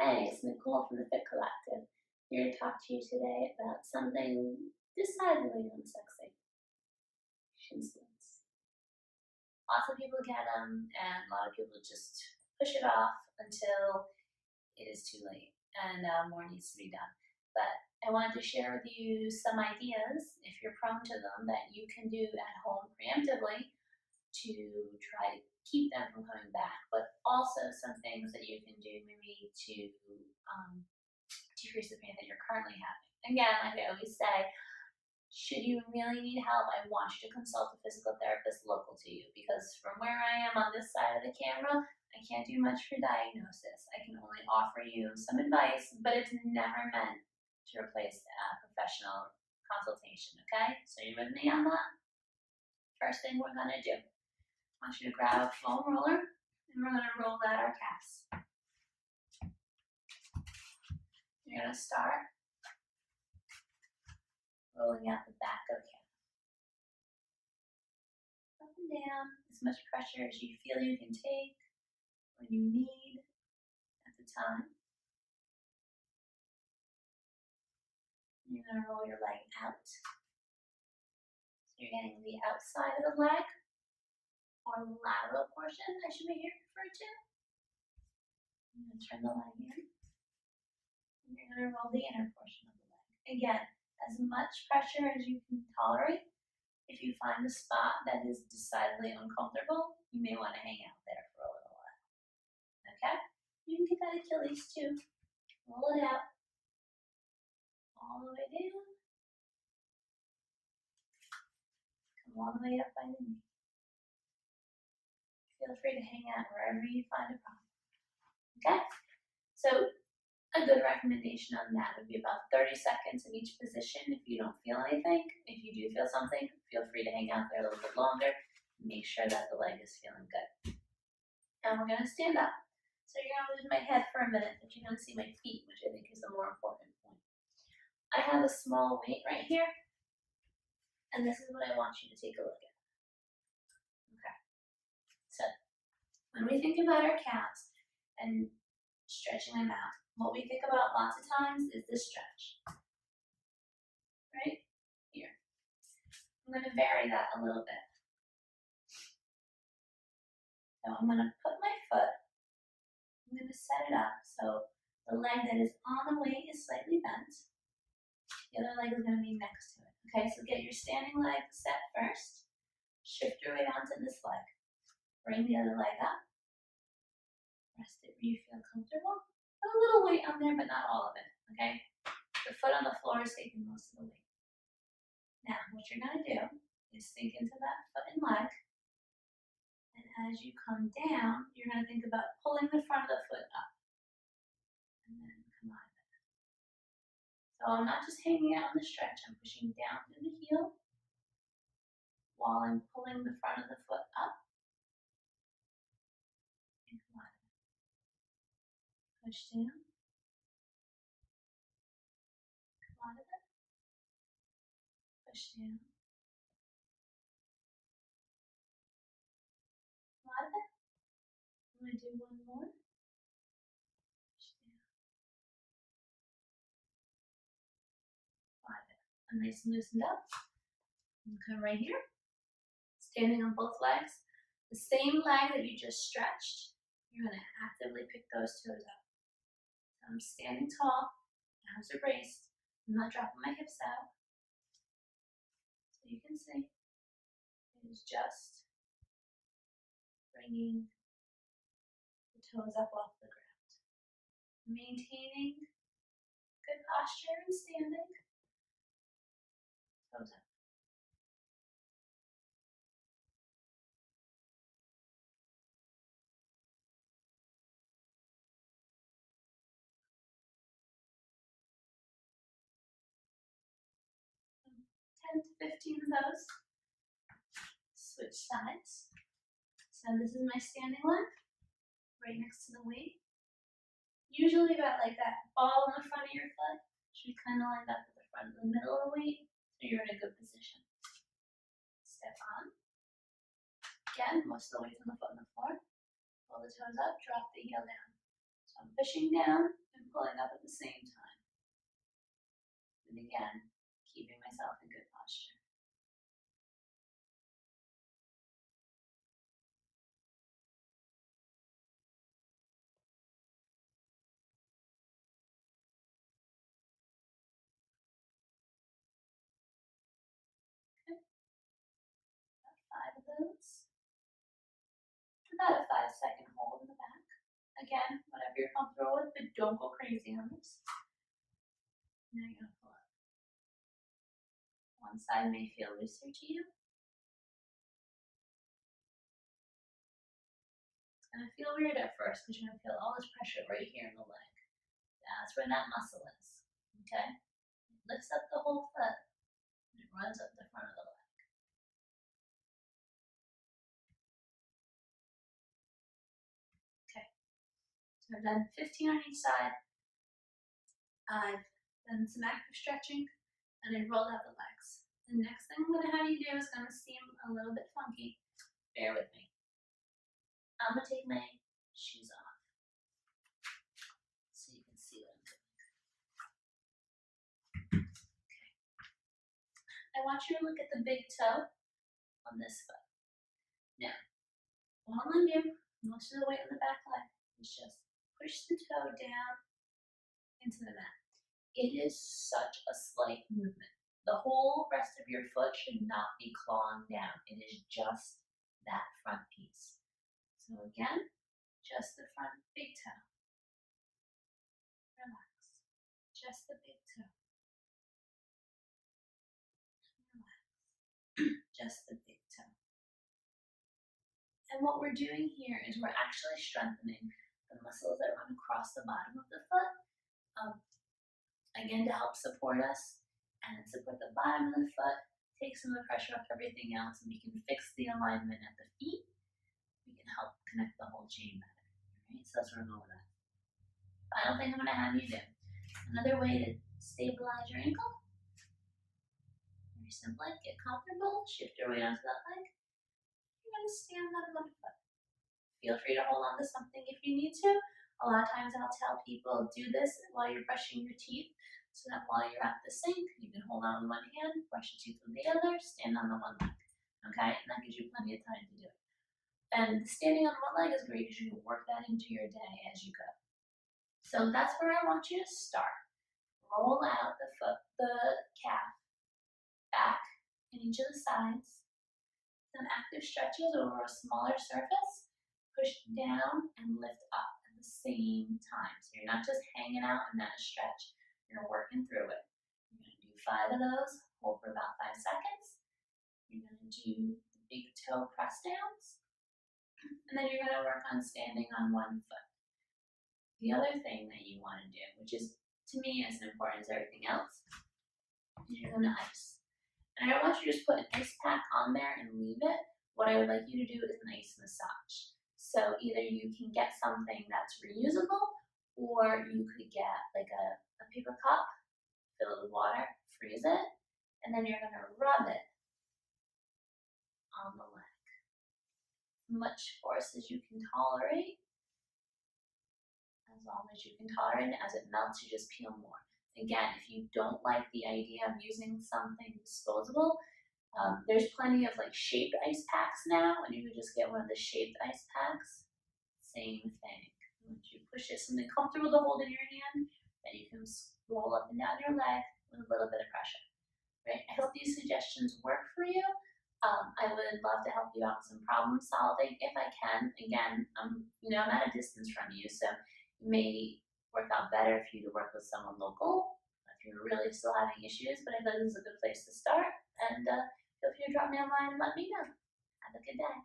Hey, it's Nicole from the Fit Collective, here to talk to you today about something decidedly unsexy. Shin splints. Lots of people get them, and a lot of people just push it off until it is too late, and more needs to be done. But I wanted to share with you some ideas, if you're prone to them, that you can do at home preemptively to try to keep them from coming back, but also some things that you can do maybe to decrease the pain that you're currently having. Again, like I always say, should you really need help, I want you to consult a physical therapist local to you, because from where I am on this side of the camera, I can't do much for diagnosis. I can only offer you some advice, but it's never meant to replace a professional consultation, okay? So you with me on that? First thing we're gonna do, I want you to grab a foam roller, and we're gonna roll out our calves. You're gonna start rolling out the back of the calf. Up and down, as much pressure as you feel you can take, when you need at the time. You're gonna roll your leg out. So you're getting the outside of the leg, or the lateral portion, I should be here referred to. I'm gonna turn the leg in. And you're gonna roll the inner portion of the leg. Again, as much pressure as you can tolerate. If you find a spot that is decidedly uncomfortable, you may want to hang out there for a little while. Okay? You can get that Achilles too. Roll it out. All the way down. Come all the way up by the knee. Feel free to hang out wherever you find a problem. Okay? So a good recommendation on that would be about 30 seconds in each position if you don't feel anything. If you do feel something, feel free to hang out there a little bit longer. Make sure that the leg is feeling good. And we're gonna stand up. So you're gonna lose my head for a minute, but you're gonna see my feet, which I think is the more important point. I have a small weight right here, and this is what I want you to take a look at. Okay. So when we think about our calves and stretching them out, what we think about lots of times is this stretch. Right here. I'm going to vary that a little bit. So I'm going to put my foot, I'm going to set it up so the leg that is on the weight is slightly bent. The other leg is going to be next to it. Okay, so get your standing leg set first. Shift your weight onto this leg. Bring the other leg up. Rest it where you feel comfortable. Put a little weight on there, but not all of it, okay? The foot on the floor is taking most of the weight. Now, what you're gonna do is sink into that foot and leg, and as you come down, you're gonna think about pulling the front of the foot up, and then come out of it. So I'm not just hanging out on the stretch, I'm pushing down through the heel, while I'm pulling the front of the foot up, and come out of it. Push down. Out of it. Push down. Out of it. I'm going to do one more. Push down. Out of it. I'm nice and loosened up. I'm going to come right here. Standing on both legs. The same leg that you just stretched, you're going to actively pick those toes up. So I'm standing tall. Arms are braced. I'm not dropping my hips out. So you can see it is just bringing the toes up off the ground. Maintaining good posture and standing. Toes up. So 10 to 15 of those. Switch sides. So this is my standing leg, right next to the weight. Usually about like that ball in the front of your foot should be kind of lined up with the front of the middle of the weight, so you're in a good position. Step on. Again, most of the weight's on the foot on the floor. Pull the toes up, drop the heel down. So I'm pushing down and pulling up at the same time. And again, keeping myself in good posture. Okay, about 5 of those. About a 5-second hold in the back. Again, whatever you're comfortable with, but don't go crazy on this. Now you're gonna pull up. One side may feel looser to you. It's gonna feel weird at first because you're gonna feel all this pressure right here in the leg. That's where that muscle is. Okay? It lifts up the whole foot and it runs up the front of the leg. Okay. So I've done 15 on each side. I've done some active stretching and I've rolled out the legs. The next thing I'm gonna have you do is gonna seem a little bit funky. Bear with me. I'm gonna take my shoes off so you can see what I'm doing. Okay. I want you to look at the big toe on this foot. Now, all I'm gonna do, most of the weight on the back leg, is just push the toe down into the mat. It is such a slight movement. The whole rest of your foot should not be clawing down. It is just that front piece. So again, just the front big toe. Relax. Just the big toe. Relax. Just the big toe. And what we're doing here is we're actually strengthening the muscles that run across the bottom of the foot. Again, to help support us and support the bottom of the foot, take some of the pressure off everything else, and we can fix the alignment at the feet. We can help connect the whole chain better. Right? So that's what we're going with that. Final thing I'm going to have you do. Another way to stabilize your ankle. Very simply, get comfortable, shift your weight onto that leg. You're going to stand on one foot. Feel free to hold on to something if you need to. A lot of times I'll tell people do this while you're brushing your teeth, so that while you're at the sink, you can hold on with one hand, brush your teeth with the other, stand on the one leg. Okay? And that gives you plenty of time to do it. And standing on one leg is great because you can work that into your day as you go. So that's where I want you to start. Roll out the foot, the calf, back, and each of the sides. Some active stretches over a smaller surface. Push down and lift up at the same time. So you're not just hanging out in that stretch. You're working through it. You're going to do 5 of those. Hold for about 5 seconds. You're going to do the big toe press downs. And then you're going to work on standing on one foot. The other thing that you want to do, which is to me as important as everything else, is you're going to ice. And I don't want you to just put an ice pack on there and leave it. What I would like you to do is an ice massage. So either you can get something that's reusable, or you could get like a paper cup, fill it with water, freeze it, and then you're going to rub it on the leg. Much force as you can tolerate. As long as you can tolerate it. As it melts, you just peel more. Again, if you don't like the idea of using something disposable, there's plenty of like shaped ice packs now, and you can just get one of the shaped ice packs. Same thing. Once you push it, something comfortable to hold in your hand, then you can roll up and down your leg with a little bit of pressure. Right? I hope these suggestions work for you. I would love to help you out with some problem solving if I can. Again, I'm at a distance from you, so it may work out better for you to work with someone local if you're really still having issues, but I thought this is a good place to start. And feel free to drop me a line and let me know. Have a good day.